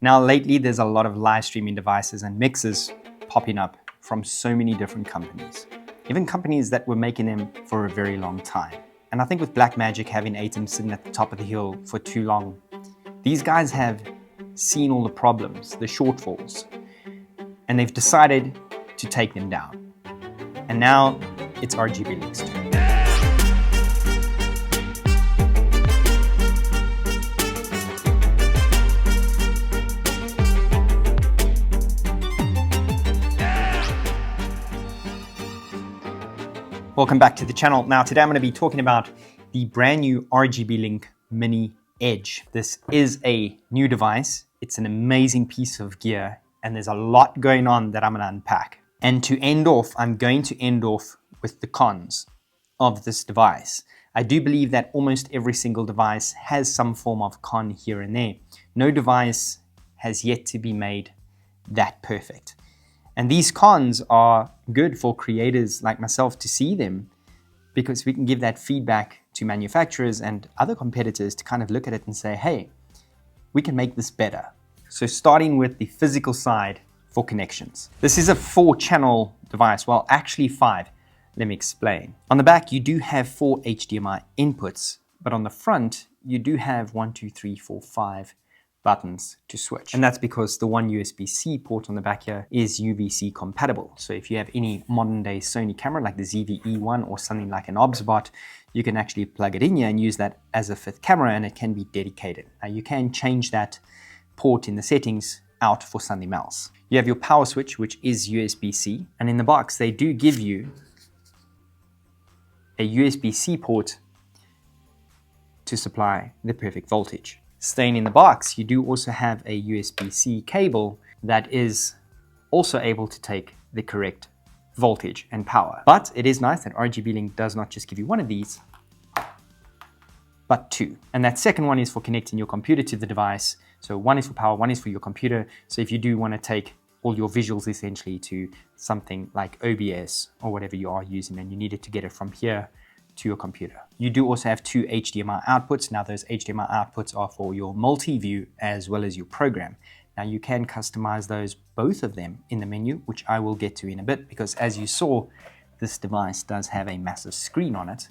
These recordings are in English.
Now lately there's a lot of live streaming devices and mixers popping up from so many different companies, even companies that were making them for a very long time. And I think with Blackmagic having ATEM sitting at the top of the hill for too long, these guys have seen all the problems, the shortfalls, and they've decided to take them down. And now it's RGB Link's turn. Welcome back to the channel. Now today I'm going to be talking about the brand new RGB Link MINI EDGE. This is a new device. It's an amazing piece of gear and there's a lot going on that I'm going to unpack. And to end off, I'm going to end off with the cons of this device. I do believe that almost every single device has some form of con here and there. No device has yet to be made that perfect. And these cons are good for creators like myself to see them, because we can give that feedback to manufacturers and other competitors to kind of look at it and say, hey, we can make this better. So starting with the physical side for connections. This is a 4-channel device. Well, actually 5. Let me explain. On the back, you do have 4 HDMI inputs, but on the front, you do have 1, 2, 3, 4, 5 buttons to switch. And that's because the one USB-C port on the back here is UVC compatible. So if you have any modern day Sony camera like the ZV-E1 or something like an OBSBot, you can actually plug it in here and use that as a 5th camera, and it can be dedicated. Now you can change that port in the settings out for something else. You have your power switch, which is USB-C, and in the box they do give you a USB-C port to supply the perfect voltage. Staying in the box, you do also have a USB-C cable that is also able to take the correct voltage and power. But it is nice that RGB Link does not just give you one of these, but 2. And that second one is for connecting your computer to the device. So one is for power, one is for your computer. So if you do want to take all your visuals essentially to something like OBS or whatever you are using and you needed to get it from here to your computer. You do also have 2 HDMI outputs. Now those HDMI outputs are for your multi-view as well as your program. Now you can customize those, both of them, in the menu, which I will get to in a bit, because as you saw, this device does have a massive screen on it,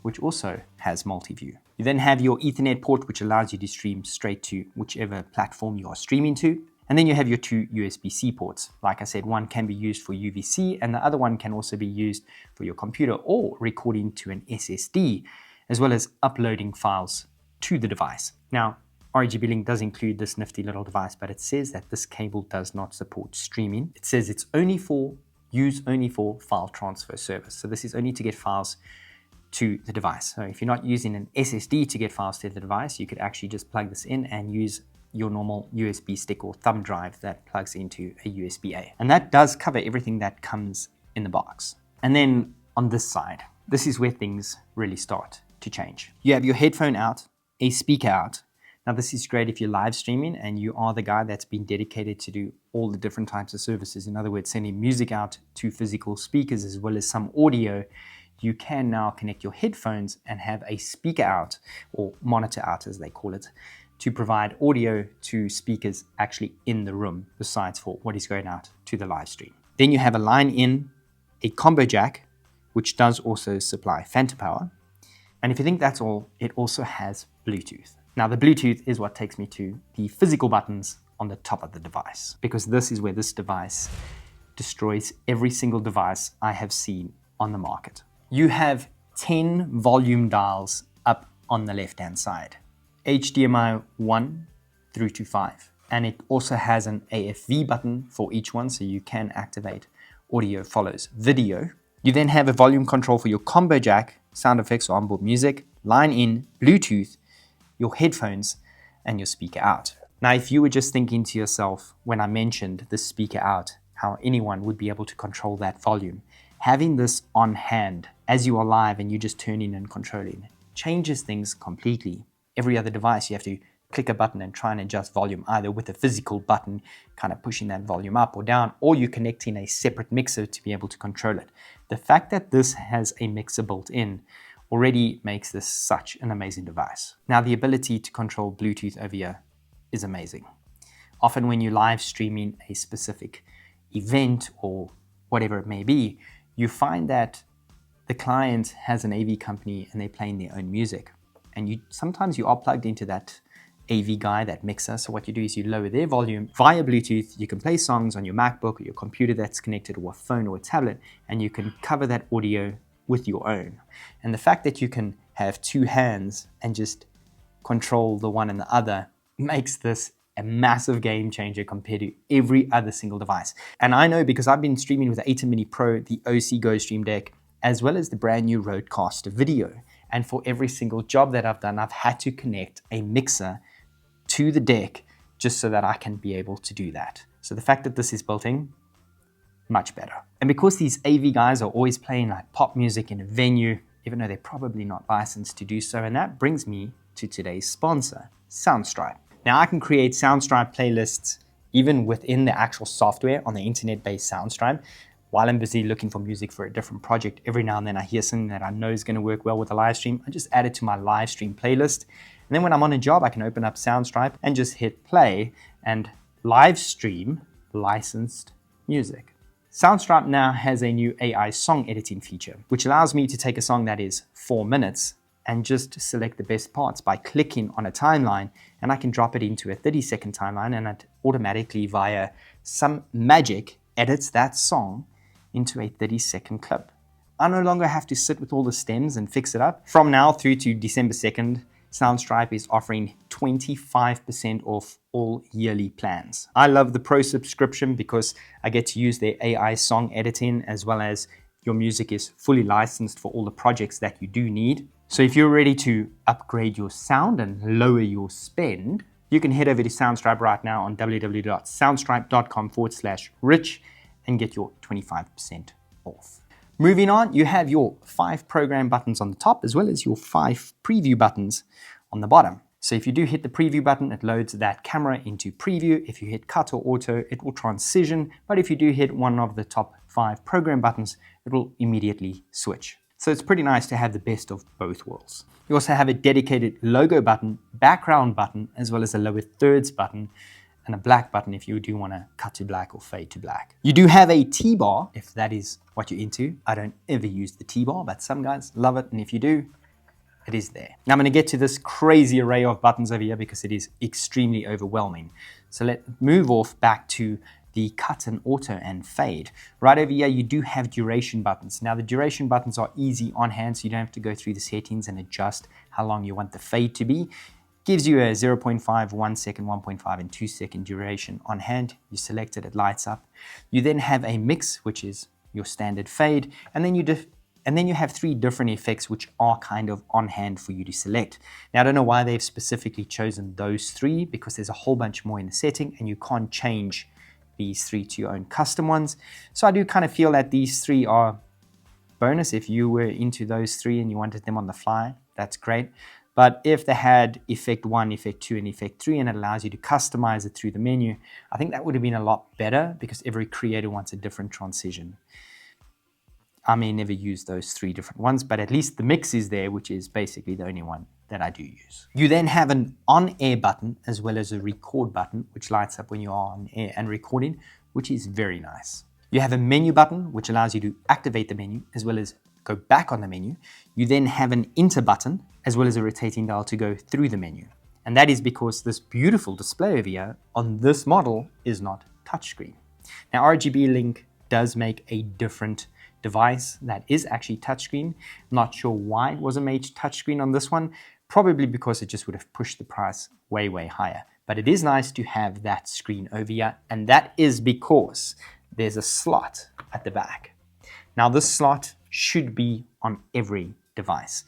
which also has multi-view. You then have your Ethernet port, which allows you to stream straight to whichever platform you are streaming to. And then you have your 2 USB-C ports. Like I said, one can be used for UVC and the other one can also be used for your computer or recording to an SSD, as well as uploading files to the device. Now, RGB Link does include this nifty little device, but it says that this cable does not support streaming. It says it's only for file transfer service. So this is only to get files to the device. So if you're not using an SSD to get files to the device, you could actually just plug this in and use your normal USB stick or thumb drive that plugs into a USB-A. And that does cover everything that comes in the box. And then on this side, this is where things really start to change. You have your headphone out, a speaker out. Now this is great if you're live streaming and you are the guy that's been dedicated to do all the different types of services. In other words, sending music out to physical speakers as well as some audio. You can now connect your headphones and have a speaker out, or monitor out as they call it, to provide audio to speakers actually in the room, besides for what is going out to the live stream. Then you have a line in, a combo jack, which does also supply phantom power. And if you think that's all, it also has Bluetooth. Now the Bluetooth is what takes me to the physical buttons on the top of the device, because this is where this device destroys every single device I have seen on the market. You have 10 volume dials up on the left-hand side. HDMI 1 through to 5. And it also has an AFV button for each one, so you can activate audio follows video. You then have a volume control for your combo jack, sound effects or onboard music, line in, Bluetooth, your headphones, and your speaker out. Now, if you were just thinking to yourself when I mentioned the speaker out, how anyone would be able to control that volume, having this on hand as you are live and you just turn in and controlling changes things completely. Every other device, you have to click a button and try and adjust volume, either with a physical button kind of pushing that volume up or down, or you're connecting a separate mixer to be able to control it. The fact that this has a mixer built in already makes this such an amazing device. Now, the ability to control Bluetooth over here is amazing. often when you're live streaming a specific event or whatever it may be, you find that the client has an AV company and they're playing their own music. And sometimes you are plugged into that AV guy, that mixer. So what you do is you lower their volume via Bluetooth. You can play songs on your MacBook or your computer that's connected, or a phone or a tablet, and you can cover that audio with your own. And the fact that you can have two hands and just control the one and the other makes this a massive game changer compared to every other single device. And I know because I've been streaming with the ATEM Mini Pro, the OC Go Stream Deck, as well as the brand new Rodecaster Video. And for every single job that I've done, I've had to connect a mixer to the deck just so that I can be able to do that. So the fact that this is built in, much better. And because these AV guys are always playing like pop music in a venue, even though they're probably not licensed to do so, and that brings me to today's sponsor, Soundstripe. Now I can create Soundstripe playlists even within the actual software on the internet-based Soundstripe. While I'm busy looking for music for a different project, every now and then I hear something that I know is going to work well with a live stream. I just add it to my live stream playlist. And then when I'm on a job, I can open up Soundstripe and just hit play and live stream licensed music. Soundstripe now has a new AI song editing feature, which allows me to take a song that is 4 minutes and just select the best parts by clicking on a timeline, and I can drop it into a 30-second timeline, and it automatically, via some magic, edits that song into a 30-second clip. I no longer have to sit with all the stems and fix it up. From now through to December 2nd, Soundstripe is offering 25% off all yearly plans. I love the Pro subscription because I get to use their AI song editing, as well as your music is fully licensed for all the projects that you do need. So if you're ready to upgrade your sound and lower your spend, you can head over to Soundstripe right now on www.soundstripe.com/rich and get your 25% off. Moving on, you have your 5 program buttons on the top, as well as your 5 preview buttons on the bottom. So if you do hit the preview button, it loads that camera into preview. If you hit cut or auto, it will transition. But if you do hit one of the top 5 program buttons, it will immediately switch. So it's pretty nice to have the best of both worlds. You also have a dedicated logo button, background button, as well as a lower thirds button, and a black button if you do want to cut to black or fade to black. You do have a T-bar if that is what you're into. I don't ever use the T-bar, but some guys love it, and if you do, it is there. Now I'm going to get to this crazy array of buttons over here because it is extremely overwhelming. So let's move off back to the cut and auto and fade. Right over here, you do have duration buttons. Now the duration buttons are easy on hand, so you don't have to go through the settings and adjust how long you want the fade to be. Gives you a 0.5, 1 second, 1.5, and 2 second duration on hand. You select it, it lights up. You then have a mix, which is your standard fade, and then you have 3 different effects which are kind of on hand for you to select. Now I don't know why they've specifically chosen those 3, because there's a whole bunch more in the setting and you can't change these 3 to your own custom ones. So I do kind of feel that these 3 are bonus. If you were into those 3 and you wanted them on the fly, that's great. But if they had effect 1, effect 2, and effect 3, and it allows you to customize it through the menu, I think that would have been a lot better, because every creator wants a different transition. I may never use those 3 different ones, but at least the mix is there, which is basically the only one that I do use. You then have an on-air button as well as a record button, which lights up when you are on air and recording, which is very nice. You have a menu button, which allows you to activate the menu as well as go back on the menu. You then have an enter button as well as a rotating dial to go through the menu. And that is because this beautiful display over here on this model is not touchscreen. Now RGB Link does make a different device that is actually touchscreen. Not sure why it wasn't made touchscreen on this one. Probably because it just would have pushed the price way, way higher. But it is nice to have that screen over here, and that is because there's a slot at the back. Now this slot should be on every device.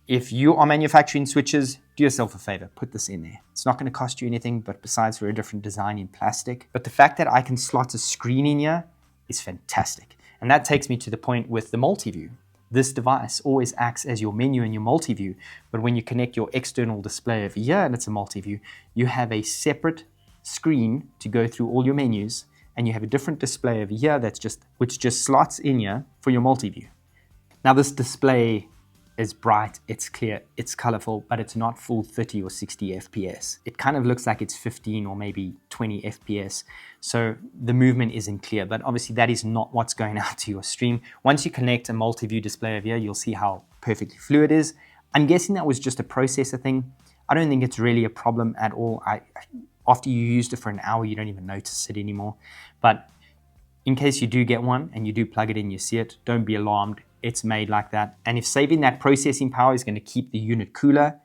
If you are manufacturing switches, do yourself a favor, put this in there. It's not going to cost you anything, but besides for a different design in plastic. But the fact that I can slot a screen in here is fantastic. And that takes me to the point with the multi-view. This device always acts as your menu and your multi-view, but when you connect your external display over here and it's a multi-view, you have a separate screen to go through all your menus, and you have a different display over here which just slots in here for your multi-view. Now this display is bright, it's clear, it's colorful, but it's not full 30 or 60 FPS. It kind of looks like it's 15 or maybe 20 FPS. So the movement isn't clear, but obviously that is not what's going out to your stream. Once you connect a multi-view display over here, you'll see how perfectly fluid it is. I'm guessing that was just a processor thing. I don't think it's really a problem at all. After you used it for an hour, you don't even notice it anymore. But in case you do get one and you do plug it in, you see it, don't be alarmed. It's made like that. And if saving that processing power is going to keep the unit cooler,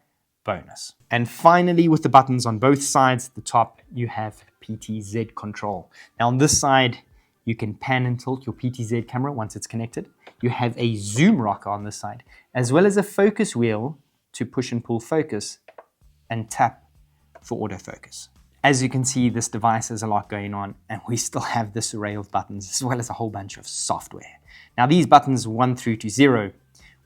bonus. And finally, with the buttons on both sides, at the top, you have PTZ control. Now on this side, you can pan and tilt your PTZ camera once it's connected. You have a zoom rocker on this side, as well as a focus wheel to push and pull focus and tap for autofocus. As you can see, this device has a lot going on, and we still have this array of buttons as well as a whole bunch of software. Now these buttons 1 through to 0,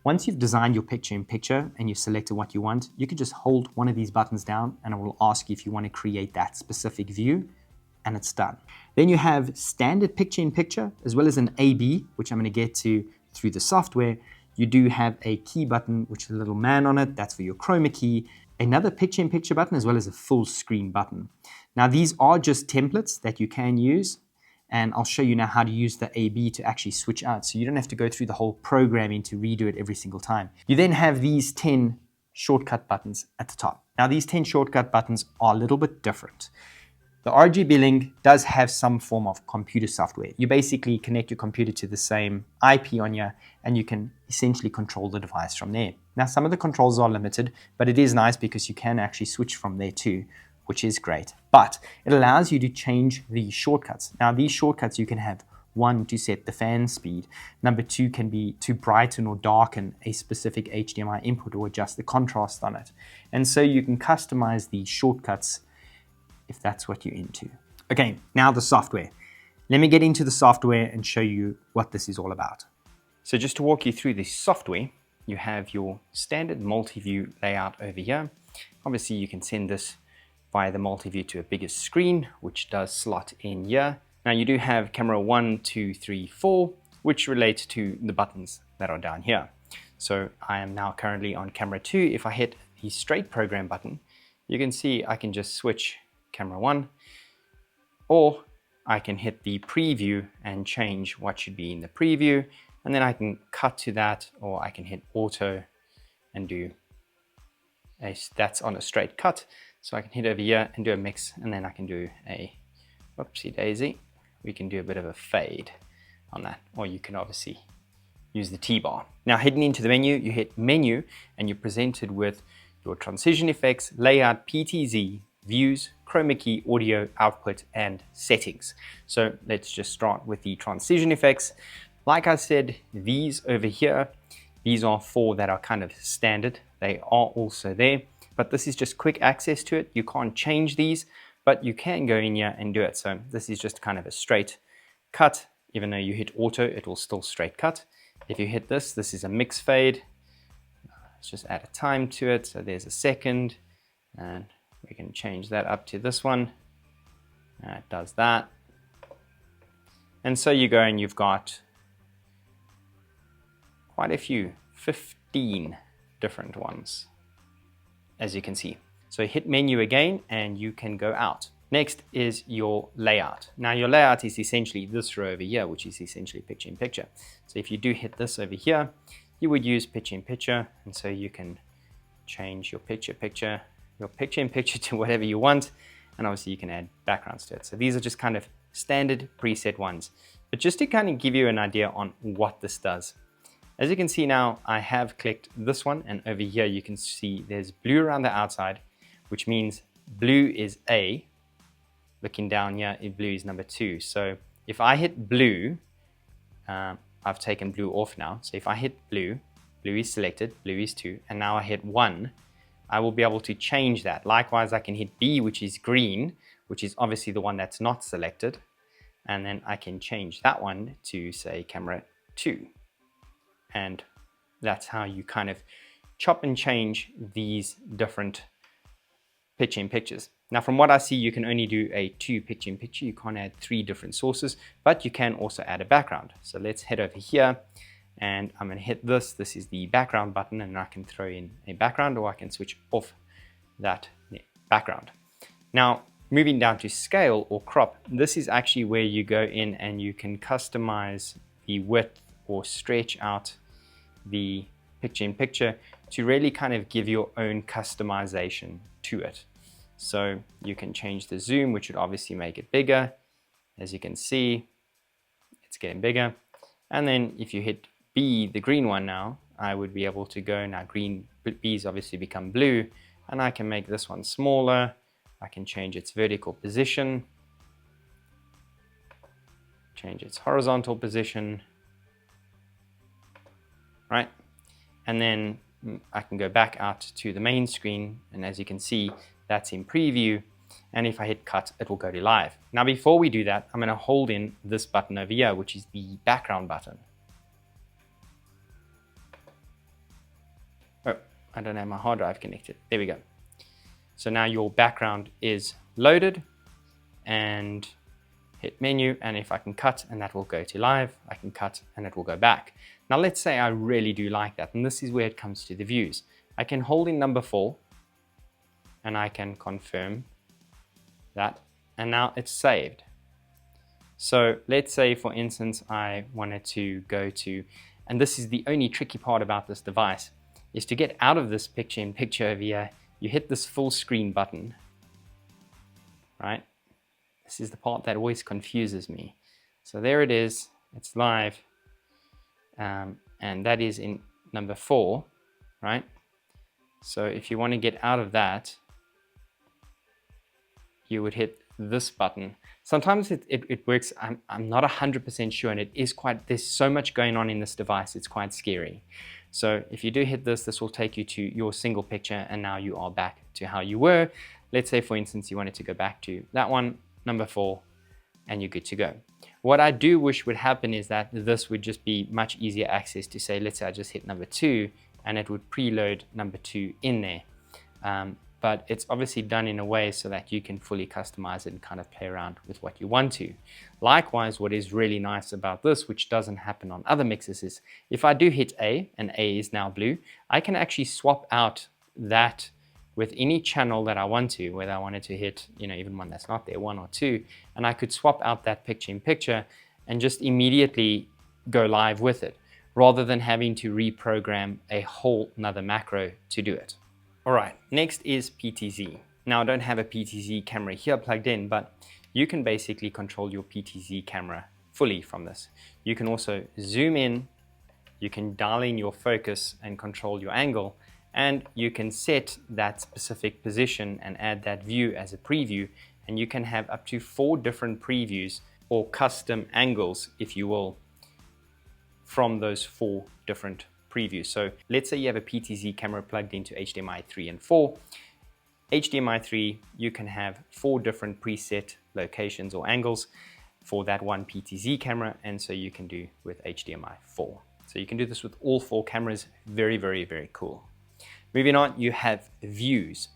once you've designed your picture-in-picture and you've selected what you want, you can just hold one of these buttons down and it will ask you if you want to create that specific view, and it's done. Then you have standard picture-in-picture as well as an AB, which I'm going to get to through the software. You do have a key button, which is a little man on it. That's for your chroma key. Another picture-in-picture button as well as a full screen button. Now these are just templates that you can use, and I'll show you now how to use the AB to actually switch out, so you don't have to go through the whole programming to redo it every single time. You then have these 10 shortcut buttons at the top. Now these 10 shortcut buttons are a little bit different. The RGB Link does have some form of computer software. You basically connect your computer to the same IP on you, and you can essentially control the device from there. Now, some of the controls are limited, but it is nice because you can actually switch from there too, which is great. But it allows you to change the shortcuts. Now, these shortcuts, you can have 1 to set the fan speed. Number 2 can be to brighten or darken a specific HDMI input or adjust the contrast on it. And so you can customize these shortcuts if that's what you're into. Okay, now the software. Let me get into the software and show you what this is all about. So just to walk you through the software, you have your standard multi-view layout over here. Obviously you can send this via the multi-view to a bigger screen, which does slot in here. Now you do have camera 1, 2, 3, 4, which relates to the buttons that are down here. So I am now currently on camera 2. If I hit the straight program button, you can see I can just switch camera 1, or I can hit the preview and change what should be in the preview, and then I can cut to that, or I can hit auto and do that's on a straight cut. So I can hit over here and do a mix, and then I can do a whoopsie daisy. We can do a bit of a fade on that, or you can obviously use the T-bar. Now heading into the menu, you hit menu and you're presented with your transition effects, layout, PTZ, views, chroma key, audio, output, and settings. So let's just start with the transition effects. Like I said, these over here, these are 4 that are kind of standard. They are also there, but this is just quick access to it. You can't change these, but you can go in here and do it. So this is just kind of a straight cut. Even though you hit auto, it will still straight cut. If you hit this, this is a mix fade. Let's just add a time to it. So there's a second, and we can change that up to this one. It does that. And so you go and you've got quite a few, 15 different ones, as you can see. So hit menu again and you can go out. Next is your layout. Now your layout is essentially this row over here, which is essentially picture in picture. So if you do hit this over here, you would use picture in picture, and so you can change your picture in picture to whatever you want, and obviously you can add backgrounds to it. So these are just kind of standard preset ones, but just to kind of give you an idea on what this does. As you can see now, I have clicked this one, and over here you can see there's blue around the outside, which means blue is A. Looking down here, blue is number 2. So if I hit blue, I've taken blue off now. So if I hit blue, blue is selected, blue is 2, and now I hit 1, I will be able to change that. Likewise, I can hit B, which is green, which is obviously the one that's not selected. And then I can change that one to, say, camera 2. And that's how you kind of chop and change these different picture in pictures. Now, from what I see, you can only do a 2 picture in picture. You can't add 3 different sources, but you can also add a background. So let's head over here and I'm going to hit this. This is the background button, and I can throw in a background, or I can switch off that background. Now, moving down to scale or crop, this is actually where you go in and you can customize the width or stretch out the picture-in-picture to really kind of give your own customization to it. So you can change the zoom, which would obviously make it bigger. As you can see, it's getting bigger. And then if you hit B, the green one now, I would be able to go now. Green B's obviously become blue, and I can make this one smaller. I can change its vertical position, change its horizontal position, right? And then I can go back out to the main screen, and as you can see, that's in preview. And if I hit cut, it will go to live. Now, before we do that, I'm going to hold in this button over here, which is the background button. Oh, I don't have my hard drive connected. There we go. So now your background is loaded, and hit menu, and if I can cut, and that will go to live, I can cut and it will go back. Now let's say I really do like that, and this is where it comes to the views. I can hold in number 4, and I can confirm that, and now it's saved. So let's say, for instance, I wanted to go to, and this is the only tricky part about this device, is to get out of this picture-in-picture over here. You hit this full screen button, right? This is the part that always confuses me. So there it is, it's live, and that is in number 4, right? So if you want to get out of that, you would hit this button. Sometimes it works, I'm not 100% sure, and it is quite, there's so much going on in this device, it's quite scary. So if you do hit this, this will take you to your single picture, and now you are back to how you were. Let's say, for instance, you wanted to go back to that one, number 4, and you're good to go. What I do wish would happen is that this would just be much easier access to, say, let's say I just hit number 2, and it would preload number 2 in there. But it's obviously done in a way so that you can fully customize it and kind of play around with what you want to. Likewise, what is really nice about this, which doesn't happen on other mixers, is if I do hit A, and A is now blue, I can actually swap out that with any channel that I want to, whether I wanted to hit, you know, even one that's not there, 1 or 2, and I could swap out that picture-in-picture and just immediately go live with it, rather than having to reprogram a whole nother macro to do it. All right, next is PTZ. Now, I don't have a PTZ camera here plugged in, but you can basically control your PTZ camera fully from this. You can also zoom in, you can dial in your focus and control your angle, and you can set that specific position and add that view as a preview, and you can have up to 4 different previews or custom angles, if you will, from those 4 different previews. So let's say you have a PTZ camera plugged into HDMI 3 and 4. HDMI 3, you can have 4 different preset locations or angles for that one PTZ camera, and so you can do with HDMI 4. So you can do this with all 4 cameras. Very, very, very cool. Moving on, you have views.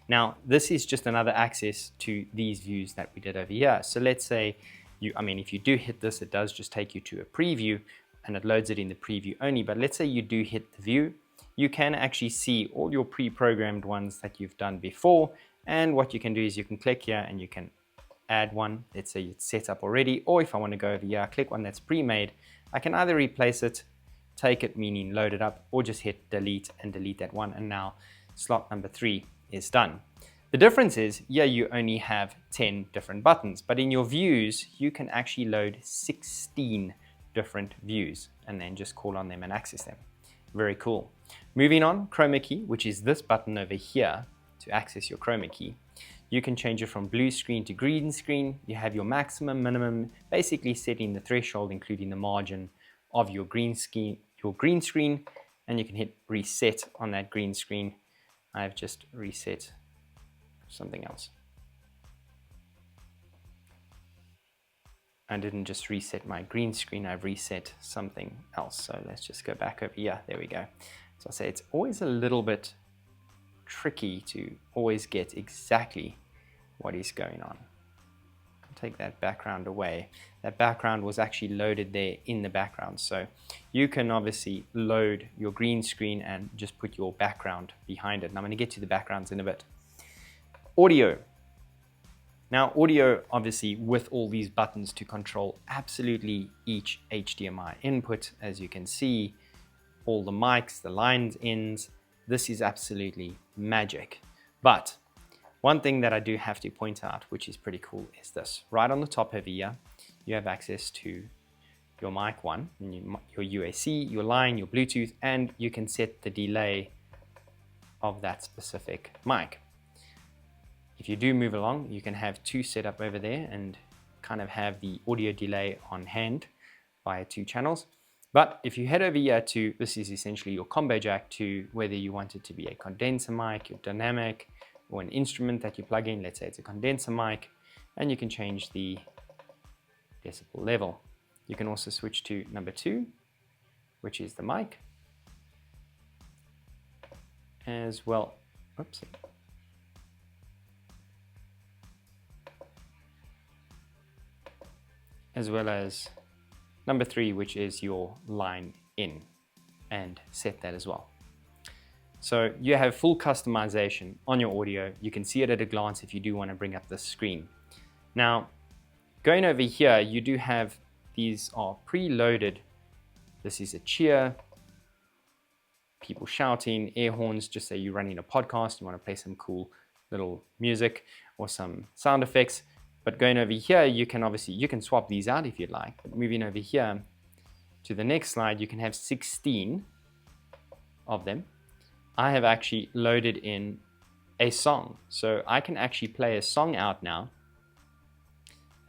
Now, this is just another access to these views that we did over here. So let's say if you do hit this, it does just take you to a preview, and it loads it in the preview only. But let's say you do hit the view, you can actually see all your pre-programmed ones that you've done before. And what you can do is you can click here and you can add one. Let's say it's set up already, or if I want to go over here, click one that's pre-made. I can either replace it, take it, meaning load it up, or just hit delete and delete that one. And now slot number 3 is done. The difference is, yeah, you only have 10 different buttons, but in your views, you can actually load 16 different views and then just call on them and access them. Very cool. Moving on, chroma key, which is this button over here to access your chroma key. You can change it from blue screen to green screen. You have your maximum, minimum, basically setting the threshold, including the margin of your green screen, and you can hit reset on that green screen. I've just reset something else. I didn't just reset my green screen, I've reset something else. So let's just go back over here. There we go. So I say it's always a little bit tricky to always get exactly what is going on. take that background away. That background was actually loaded there in the background. So you can obviously load your green screen and just put your background behind it. And I'm going to get to the backgrounds in a bit. Audio. Now audio, obviously with all these buttons to control absolutely each HDMI input, as you can see, all the mics, the lines, ends, this is absolutely magic. But one thing that I do have to point out, which is pretty cool, is this. Right on the top over here, you have access to your mic 1, and your UAC, your line, your Bluetooth, and you can set the delay of that specific mic. If you do move along, you can have 2 set up over there and kind of have the audio delay on hand via 2 channels. But if you head over here to, this is essentially your combo jack to whether you want it to be a condenser mic, your dynamic, or an instrument that you plug in. Let's say it's a condenser mic, and you can change the decibel level. You can also switch to number 2, which is the mic, as well. Oops. As well as number 3, which is your line in, and set that as well. So you have full customization on your audio. You can see it at a glance if you do want to bring up the screen. Now, going over here, you do have, these are preloaded. This is a cheer, people shouting, air horns, just say you're running a podcast, you want to play some cool little music or some sound effects. But going over here, you can obviously, you can swap these out if you'd like. But moving over here to the next slide, you can have 16 of them. I have actually loaded in a song. So I can actually play a song out now,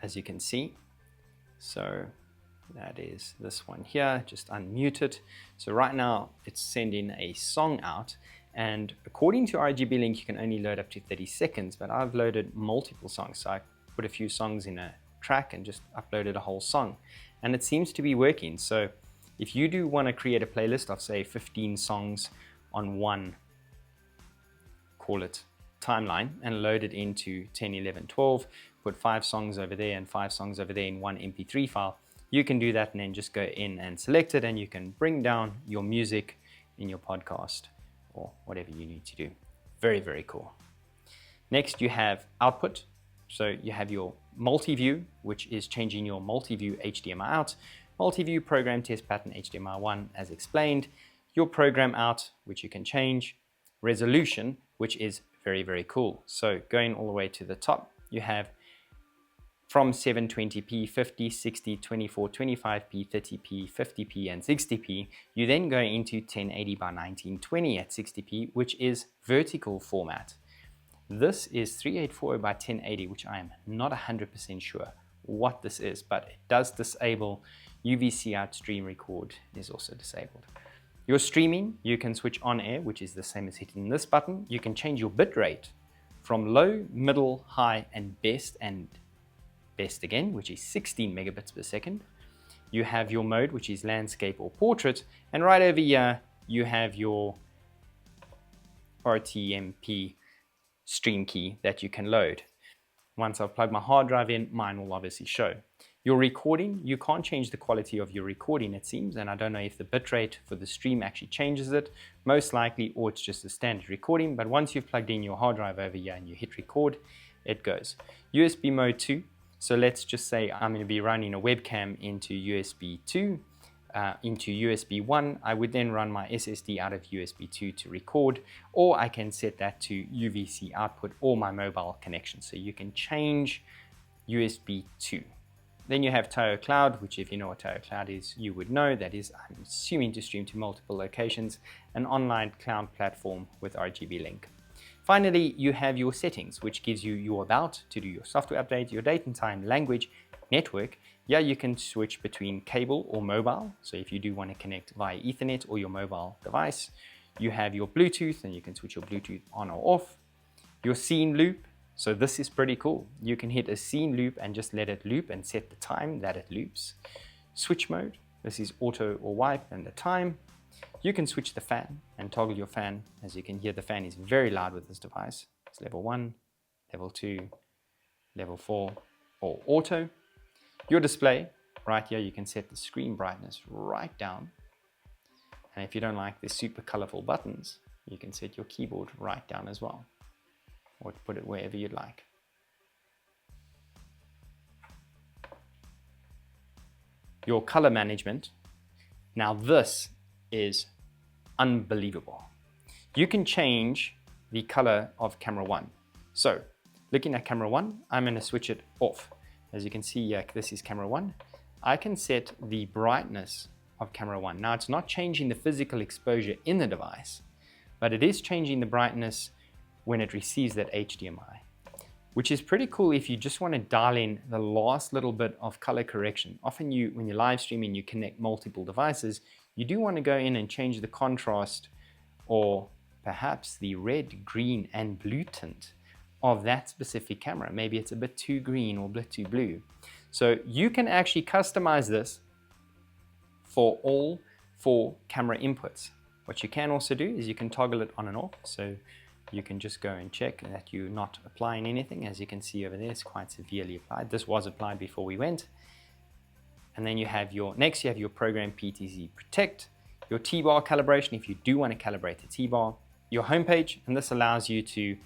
as you can see. So that is this one here, just unmute it. So right now it's sending a song out. And according to RGB Link, you can only load up to 30 seconds, but I've loaded multiple songs. So I put a few songs in a track and just uploaded a whole song, and it seems to be working. So if you do want to create a playlist of say 15 songs on one, call it timeline, and load it into 10, 11, 12, put 5 songs over there and 5 songs over there in one MP3 file, you can do that and then just go in and select it, and you can bring down your music in your podcast or whatever you need to do. Very, very cool. Next, you have output. So you have your multi-view, which is changing your multi-view HDMI out, multi-view program test pattern HDMI 1 as explained, your program out, which you can change, resolution, which is very, very cool. So going all the way to the top, you have from 720p, 50, 60, 24, 25p, 30p, 50p, and 60p. You then go into 1080 by 1920 at 60p, which is vertical format. This is 3840 by 1080, which I am not 100% sure what this is, but it does disable UVC out. Stream record is also disabled. Your streaming, you can switch on air, which is the same as hitting this button. You can change your bit rate from low, middle, high, and best again, which is 16 megabits per second. You have your mode, which is landscape or portrait, and right over here you have your RTMP stream key that you can load. Once I've plugged my hard drive in, mine will obviously show. Your recording, you can't change the quality of your recording, it seems, and I don't know if the bitrate for the stream actually changes it. Most likely, or it's just a standard recording, but once you've plugged in your hard drive over here and you hit record, it goes. USB mode 2, so let's just say I'm going to be running a webcam into USB 2, into USB 1, I would then run my SSD out of USB 2 to record, or I can set that to UVC output or my mobile connection. So you can change USB 2. Then you have Toyo Cloud, which if you know what Toyo Cloud is, you would know. That is, I'm assuming, to stream to multiple locations, an online cloud platform with RGB Link. Finally, you have your settings, which gives you your about to do your software update, your date and time, language, network. Yeah, you can switch between cable or mobile. So if you do want to connect via Ethernet or your mobile device, you have your Bluetooth, and you can switch your Bluetooth on or off. Your scene loop. So this is pretty cool. You can hit a scene loop and just let it loop and set the time that it loops. Switch mode. This is auto or wipe and the time. You can switch the fan and toggle your fan. As you can hear, the fan is very loud with this device. It's level 1, level 2, level 4, or auto. Your display, right here, you can set the screen brightness right down. And if you don't like the super colorful buttons, you can set your keyboard right down as well, or put it wherever you'd like. Your color management. Now this is unbelievable. You can change the color of camera 1. So looking at camera 1, I'm going to switch it off. As you can see here, this is camera 1. I can set the brightness of camera 1. Now it's not changing the physical exposure in the device, but it is changing the brightness when it receives that HDMI, which is pretty cool if you just want to dial in the last little bit of color correction. Often when you're live streaming, you connect multiple devices, you do want to go in and change the contrast or perhaps the red, green, and blue tint of that specific camera. Maybe it's a bit too green or a bit too blue. So you can actually customize this for all 4 camera inputs. What you can also do is you can toggle it on and off. So you can just go and check that you're not applying anything. As you can see over there, it's quite severely applied. This was applied before we went. And then you have next you have your program PTZ Protect, your T-bar calibration if you do want to calibrate the T-bar, your home page, and this allows you to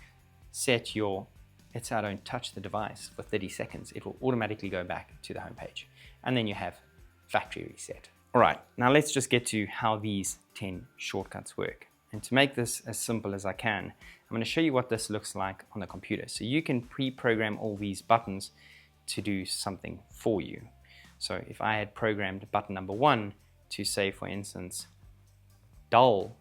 set your, let's say I don't touch the device for 30 seconds, it will automatically go back to the home page. And then you have factory reset. All right, now let's just get to how these 10 shortcuts work. And to make this as simple as I can, I'm going to show you what this looks like on the computer. So you can pre-program all these buttons to do something for you. So if I had programmed button number 1 to say, for instance, dull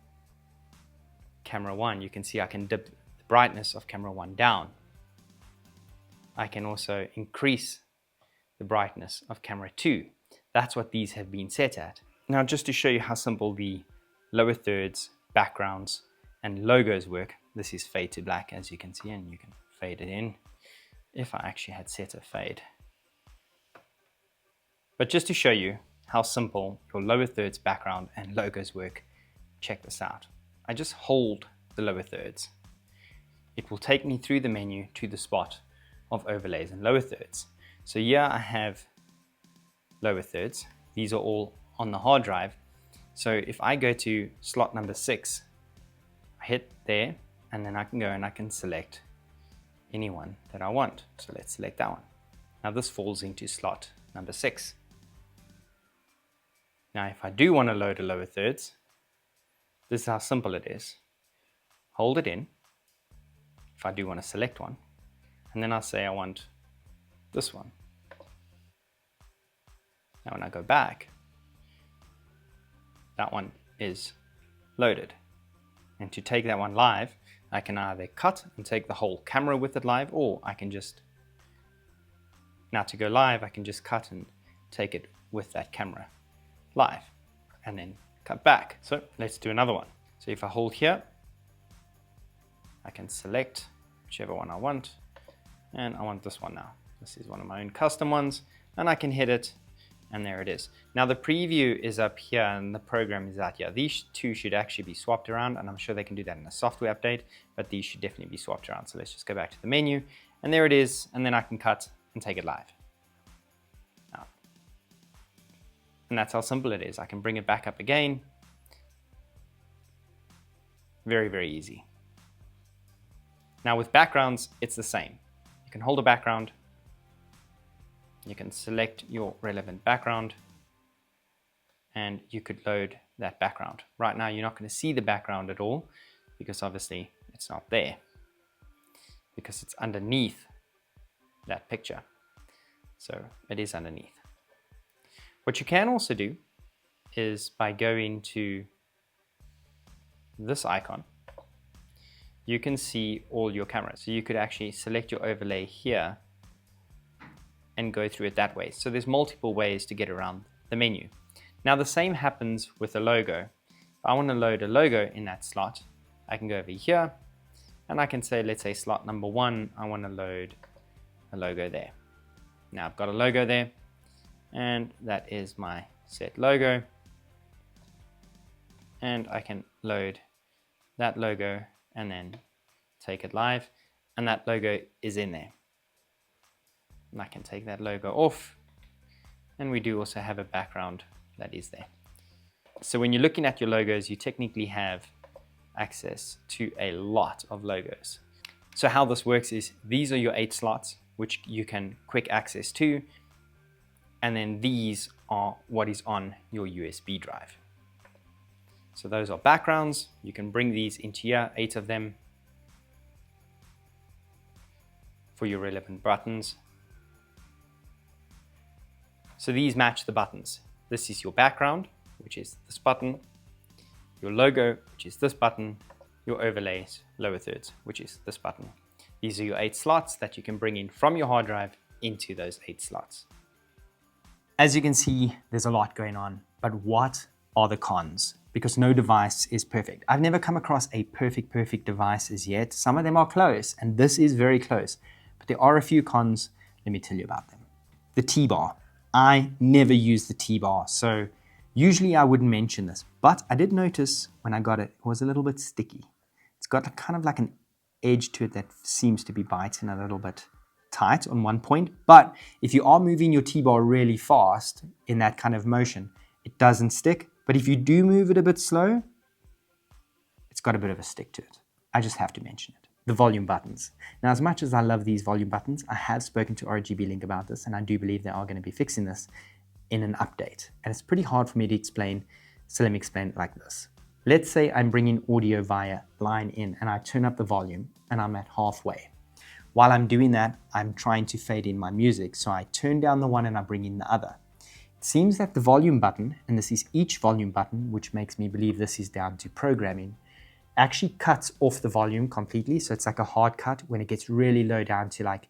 camera 1, you can see I can dip the brightness of camera 1 down. I can also increase the brightness of camera 2. That's what these have been set at. Now, just to show you how simple the lower thirds, backgrounds, and logos work, this is fade to black, as you can see, and you can fade it in if I actually had set a fade. But just to show you how simple your lower thirds, background, and logos work, check this out. I just hold the lower thirds. It will take me through the menu to the spot of overlays and lower thirds. So here I have lower thirds. These are all on the hard drive. So if I go to slot number 6, I hit there, and then I can go and I can select any one that I want. So let's select that one. Now this falls into slot number 6. Now if I do want to load a lower thirds, this is how simple it is. Hold it in, if I do want to select one, and then I'll say I want this one. Now when I go back, that one is loaded. And to take that one live, I can either cut and take the whole camera with it live, or I can just, now to go live, I can just cut and take it with that camera live, and then cut back. So let's do another one. So if I hold here, I can select whichever one I want, and I want this one now. This is one of my own custom ones, and I can hit it, and there it is. Now the preview is up here and the program is out here. These two should actually be swapped around, and I'm sure they can do that in a software update, but these should definitely be swapped around. So let's just go back to the menu, and there it is, and then I can cut and take it live. Now, and that's how simple it is. I can bring it back up again. Very, very easy. Now with backgrounds, it's the same. You can hold a background, you can select your relevant background, and you could load that background. Right now, you're not going to see the background at all, because obviously it's not there, because it's underneath that picture. So it is underneath. What you can also do is by going to this icon, you can see all your cameras. So you could actually select your overlay here and go through it that way. So there's multiple ways to get around the menu. Now the same happens with a logo. If I want to load a logo in that slot, I can go over here and I can say, let's say slot number 1, I want to load a logo there. Now I've got a logo there, and that is my set logo. And I can load that logo and then take it live, and that logo is in there. And I can take that logo off. And we do also have a background that is there. So when you're looking at your logos, you technically have access to a lot of logos. So how this works is these are your 8 slots, which you can quick access to. And then these are what is on your USB drive. So those are backgrounds. You can bring these into here, 8 of them, for your relevant buttons. So these match the buttons. This is your background, which is this button, your logo, which is this button, your overlays, lower thirds, which is this button. These are your 8 slots that you can bring in from your hard drive into those 8 slots. As you can see, there's a lot going on, but what are the cons? Because no device is perfect. I've never come across a perfect device as yet. Some of them are close, and this is very close, but there are a few cons. Let me tell you about them. The T-bar. I never use the T-bar, so usually I wouldn't mention this, but I did notice when I got it, it was a little bit sticky. It's got kind of like an edge to it that seems to be biting a little bit tight on one point, but if you are moving your T-bar really fast in that kind of motion, it doesn't stick. But if you do move it a bit slow, it's got a bit of a stick to it. I just have to mention it. The volume buttons. Now, as much as I love these volume buttons, I have spoken to RGB Link about this, and I do believe they are going to be fixing this in an update. And it's pretty hard for me to explain, so let me explain it like this. Let's say I'm bringing audio via line in, and I turn up the volume, and I'm at halfway. While I'm doing that, I'm trying to fade in my music, so I turn down the one and I bring in the other. It seems that the volume button, and this is each volume button, which makes me believe this is down to programming, actually cuts off the volume completely. So it's like a hard cut when it gets really low down to, like,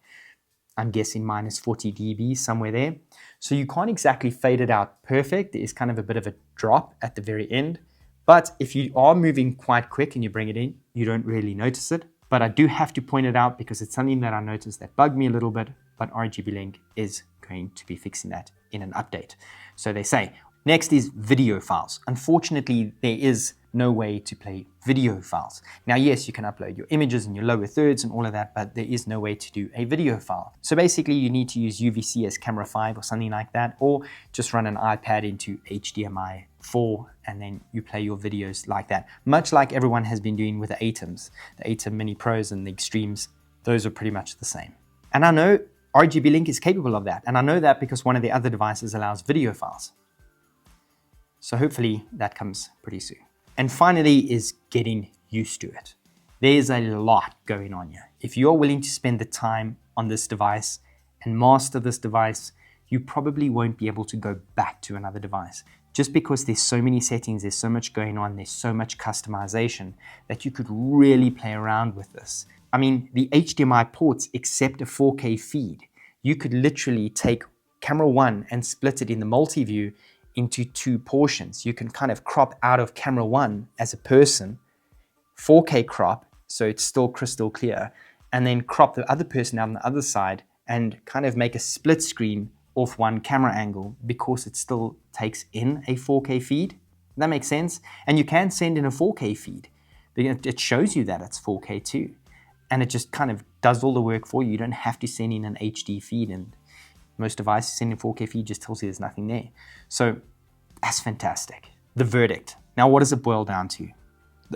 I'm guessing minus 40 dB, somewhere there. So you can't exactly fade it out perfect. There is kind of a bit of a drop at the very end. But if you are moving quite quick and you bring it in, you don't really notice it. But I do have to point it out because it's something that I noticed that bugged me a little bit, but RGB Link is going to be fixing that in an update. So they say. Next is video files. Unfortunately, there is no way to play video files. Now, yes, you can upload your images and your lower thirds and all of that, but there is no way to do a video file. So basically, you need to use UVC as camera 5 or something like that, or just run an iPad into HDMI 4, and then you play your videos like that. Much like everyone has been doing with the ATEMs, the ATEM Mini Pros and the Extremes, those are pretty much the same. And I know RGB Link is capable of that, and I know that because one of the other devices allows video files. So hopefully that comes pretty soon. And finally is getting used to it. There's a lot going on here. If you're willing to spend the time on this device and master this device, you probably won't be able to go back to another device. Just because there's so many settings, there's so much going on, there's so much customization that you could really play around with this. I mean, the HDMI ports accept a 4K feed. You could literally take camera 1 and split it in the multi-view into 2 portions. You can kind of crop out of camera 1 as a person, 4K crop, so it's still crystal clear, and then crop the other person out on the other side and kind of make a split screen off one camera angle because it still takes in a 4K feed. That makes sense? And you can send in a 4K feed. It shows you that it's 4K too. And it just kind of does all the work for you. You don't have to send in an HD feed, and most devices sending 4K feed just tells you there's nothing there. So that's fantastic. The verdict. Now, what does it boil down to?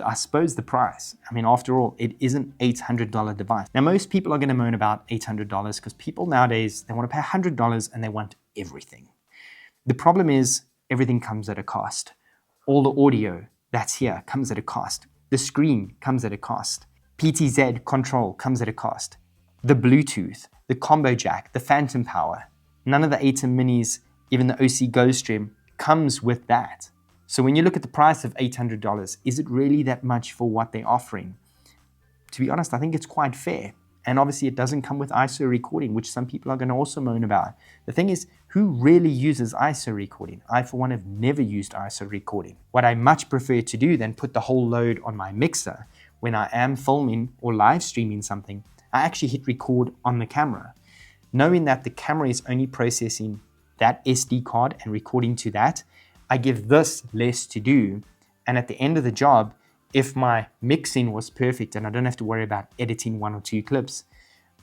I suppose the price. I mean, after all, it is an $800 device. Now, most people are going to moan about $800 because people nowadays, they want to pay $100 and they want everything. The problem is everything comes at a cost. All the audio that's here comes at a cost. The screen comes at a cost. PTZ control comes at a cost. The Bluetooth, the combo jack, the phantom power. None of the ATEM minis, even the OC Go Stream, comes with that. So when you look at the price of $800, is it really that much for what they're offering? To be honest, I think it's quite fair. And obviously it doesn't come with ISO recording, which some people are going to also moan about. The thing is, who really uses ISO recording? I, for one, have never used ISO recording. What I much prefer to do than put the whole load on my mixer when I am filming or live streaming something, I actually hit record on the camera. Knowing that the camera is only processing that SD card and recording to that, I give this less to do. And at the end of the job, if my mixing was perfect and I don't have to worry about editing 1 or 2 clips,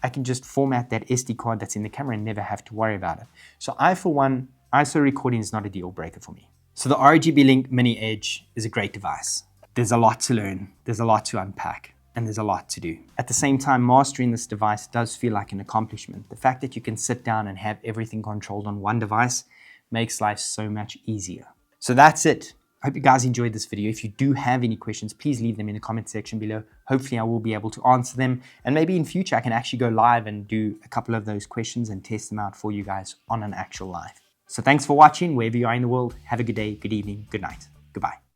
I can just format that SD card that's in the camera and never have to worry about it. So I, for one, ISO recording is not a deal breaker for me. So the RGB Link MINI EDGE is a great device. There's a lot to learn, there's a lot to unpack, and there's a lot to do. At the same time, mastering this device does feel like an accomplishment. The fact that you can sit down and have everything controlled on one device makes life so much easier. So that's it. I hope you guys enjoyed this video. If you do have any questions, please leave them in the comment section below. Hopefully I will be able to answer them. And maybe in future I can actually go live and do a couple of those questions and test them out for you guys on an actual live. So thanks for watching, wherever you are in the world. Have a good day, good evening, good night. Goodbye.